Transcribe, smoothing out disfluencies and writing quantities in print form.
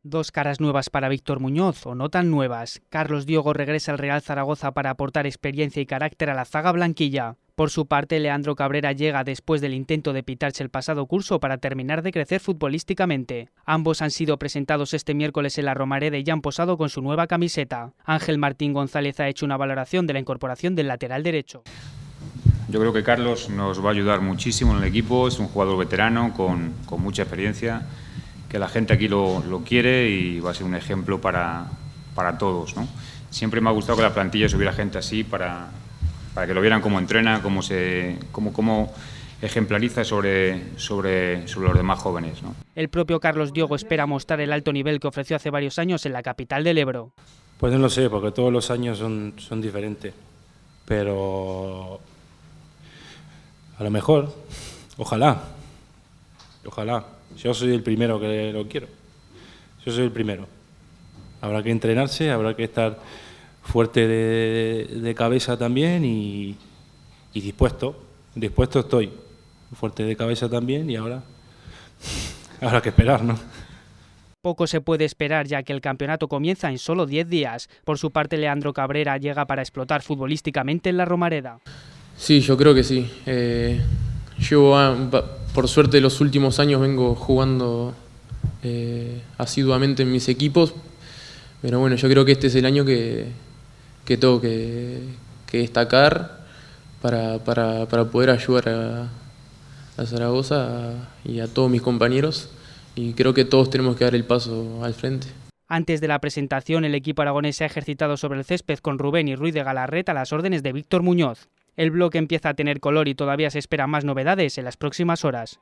Dos caras nuevas para Víctor Muñoz, o no tan nuevas. Carlos Diogo regresa al Real Zaragoza para aportar experiencia y carácter a la zaga blanquilla. Por su parte, Leandro Cabrera llega después del intento de pitarse el pasado curso para terminar de crecer futbolísticamente. Ambos han sido presentados este miércoles en la Romareda y ya han posado con su nueva camiseta. Ángel Martín González ha hecho una valoración de la incorporación del lateral derecho. Yo creo que Carlos nos va a ayudar muchísimo en el equipo, es un jugador veterano con mucha experiencia, que la gente aquí lo quiere y va a ser un ejemplo para todos, ¿no? Siempre me ha gustado que la plantilla subiera gente así para que lo vieran cómo entrena, cómo ejemplariza sobre los demás jóvenes, ¿no? El propio Carlos Diogo espera mostrar el alto nivel que ofreció hace varios años en la capital del Ebro. Pues no lo sé, porque todos los años son diferentes, pero a lo mejor, ojalá. Yo soy el primero que lo quiero. Yo soy el primero. Habrá que entrenarse, habrá que estar fuerte de cabeza también y dispuesto. Dispuesto estoy. Fuerte de cabeza también y ahora habrá que esperar, ¿no? Poco se puede esperar ya que el campeonato comienza en solo 10 días. Por su parte, Leandro Cabrera llega para explotar futbolísticamente en la Romareda. Sí, yo creo que sí. Yo, por suerte, los últimos años vengo jugando asiduamente en mis equipos, pero bueno, yo creo que este es el año que tengo que destacar para poder ayudar a Zaragoza y a todos mis compañeros, y creo que todos tenemos que dar el paso al frente. Antes de la presentación, el equipo aragonés se ha ejercitado sobre el césped con Rubén y Ruiz de Galarreta a las órdenes de Víctor Muñoz. El bloque empieza a tener color y todavía se esperan más novedades en las próximas horas.